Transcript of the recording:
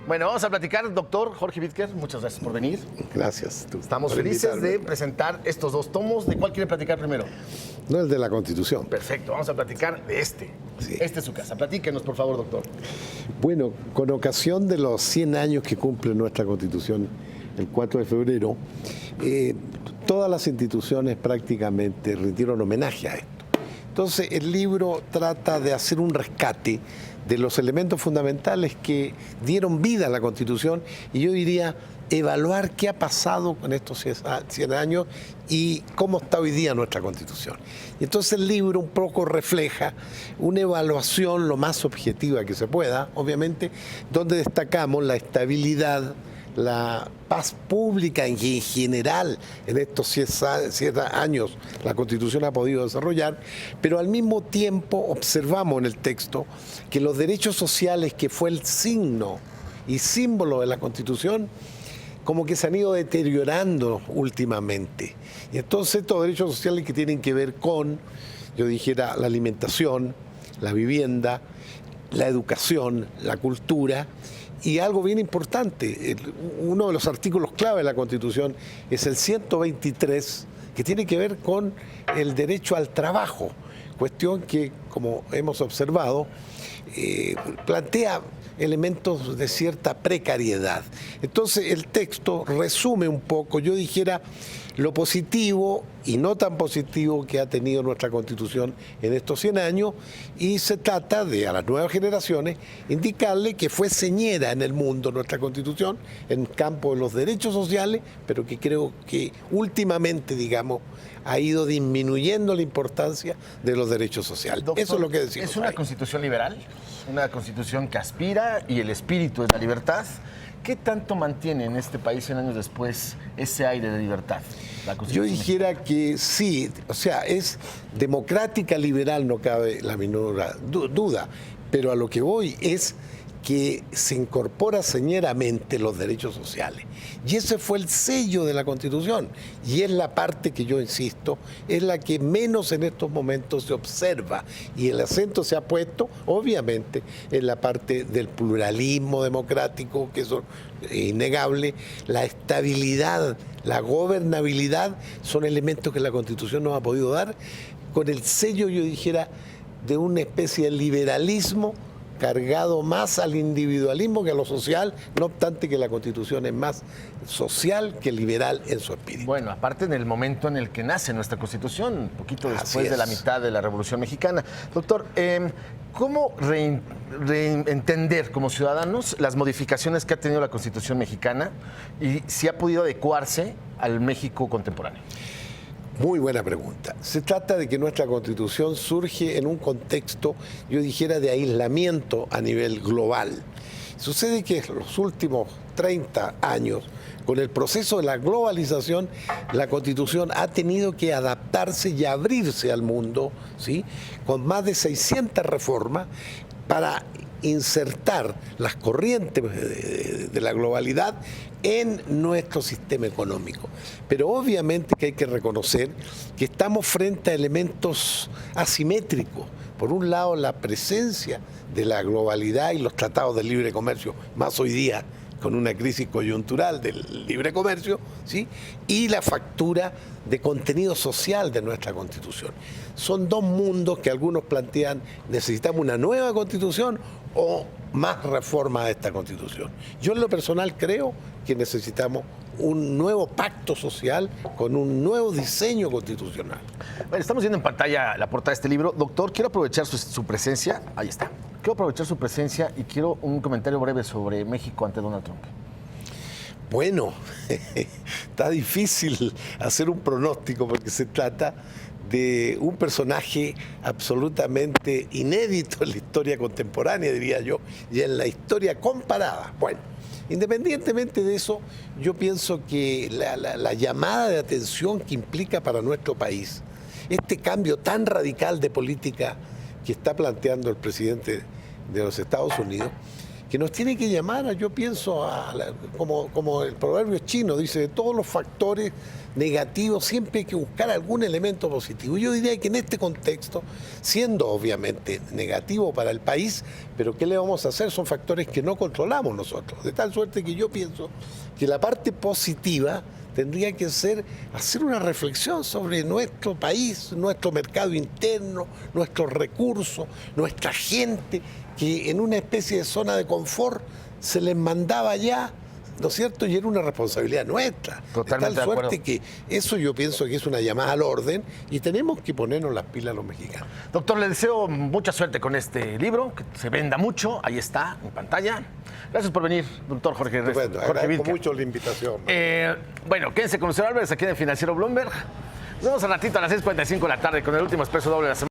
Bueno, vamos a platicar, doctor Jorge Vídker, muchas gracias por venir. Gracias. Estamos felices de presentar estos dos tomos. ¿De cuál quieren platicar primero? No, el de la Constitución. Perfecto, vamos a platicar de este. Sí. Este es su casa. Platíquenos, por favor, doctor. Bueno, con ocasión de los 100 años que cumple nuestra Constitución, el 4 de febrero, todas las instituciones prácticamente rindieron homenaje a esto. Entonces, el libro trata de hacer un rescate de los elementos fundamentales que dieron vida a la Constitución y yo diría evaluar qué ha pasado con estos 100 años y cómo está hoy día nuestra Constitución. Y entonces el libro un poco refleja una evaluación lo más objetiva que se pueda, obviamente, donde destacamos la estabilidad, la paz pública en general en estos 100 años la Constitución ha podido desarrollar, pero al mismo tiempo observamos en el texto que los derechos sociales, que fue el signo y símbolo de la Constitución, como que se han ido deteriorando últimamente. Y entonces estos derechos sociales que tienen que ver con, yo dijera, la alimentación, la vivienda, la educación, la cultura. Y algo bien importante, uno de los artículos clave de la Constitución es el 123, que tiene que ver con el derecho al trabajo, cuestión que, como hemos observado, plantea elementos de cierta precariedad. Entonces el texto resume un poco, yo dijera, lo positivo y no tan positivo que ha tenido nuestra Constitución en estos 100 años, y se trata de, a las nuevas generaciones, indicarle que fue señera en el mundo nuestra Constitución, en el campo de los derechos sociales, pero que creo que últimamente, digamos, ha ido disminuyendo la importancia de los derechos sociales. Doctor, eso es lo que decimos. ¿Es una constitución liberal? Una constitución que aspira y el espíritu es la libertad. ¿Qué tanto mantiene en este país 100 años después ese aire de libertad? Yo dijera que sí, o sea, es democrática, liberal, no cabe la menor duda, pero a lo que voy es que se incorpora señeramente los derechos sociales. Y ese fue el sello de la Constitución. Y es la parte que yo insisto, es la que menos en estos momentos se observa. Y el acento se ha puesto, obviamente, en la parte del pluralismo democrático, que eso es innegable, la estabilidad, la gobernabilidad, son elementos que la Constitución nos ha podido dar, con el sello, yo dijera, de una especie de liberalismo cargado más al individualismo que a lo social, no obstante que la Constitución es más social que liberal en su espíritu. Bueno, aparte en el momento en el que nace nuestra Constitución, un poquito después de la mitad de la Revolución Mexicana. Doctor, ¿cómo reentender como ciudadanos las modificaciones que ha tenido la Constitución mexicana y si ha podido adecuarse al México contemporáneo? Muy buena pregunta. Se trata de que nuestra Constitución surge en un contexto, yo dijera, de aislamiento a nivel global. Sucede que en los últimos 30 años, con el proceso de la globalización, la Constitución ha tenido que adaptarse y abrirse al mundo, ¿sí?, con más de 600 reformas para insertar las corrientes de la globalidad en nuestro sistema económico. Pero obviamente que hay que reconocer que estamos frente a elementos asimétricos. Por un lado, la presencia de la globalidad y los tratados de libre comercio, más hoy día con una crisis coyuntural del libre comercio, ¿sí?, y la factura de contenido social de nuestra Constitución. Son dos mundos que algunos plantean, necesitamos una nueva Constitución o más reforma de esta Constitución. Yo en lo personal creo que necesitamos un nuevo pacto social con un nuevo diseño constitucional. Bueno, estamos viendo en pantalla la portada de este libro. Doctor, quiero aprovechar su presencia. Ahí está. Quiero aprovechar su presencia y quiero un comentario breve sobre México ante Donald Trump. Bueno, está difícil hacer un pronóstico porque se trata de un personaje absolutamente inédito en la historia contemporánea, diría yo, y en la historia comparada. Bueno, independientemente de eso, yo pienso que la llamada de atención que implica para nuestro país este cambio tan radical de política que está planteando el presidente de los Estados Unidos que nos tiene que llamar, yo pienso, como el proverbio chino dice, de todos los factores negativos siempre hay que buscar algún elemento positivo. Yo diría que en este contexto, siendo obviamente negativo para el país, pero ¿qué le vamos a hacer? Son factores que no controlamos nosotros, de tal suerte que yo pienso que la parte positiva tendría que ser hacer una reflexión sobre nuestro país, nuestro mercado interno, nuestros recursos, nuestra gente, que en una especie de zona de confort se les mandaba ya, ¿no es cierto? Y era una responsabilidad nuestra. Totalmente de tal de suerte que eso yo pienso que es una llamada al orden y tenemos que ponernos las pilas los mexicanos. Doctor, le deseo mucha suerte con este libro, que se venda mucho, ahí está, en pantalla. Gracias por venir, doctor Jorge Agradezco Vilca. mucho la invitación. Bueno, quédense con Lucero Álvarez aquí en el Financiero Bloomberg. Nos vemos al ratito a las 6:45 de la tarde con el último expreso doble de la semana.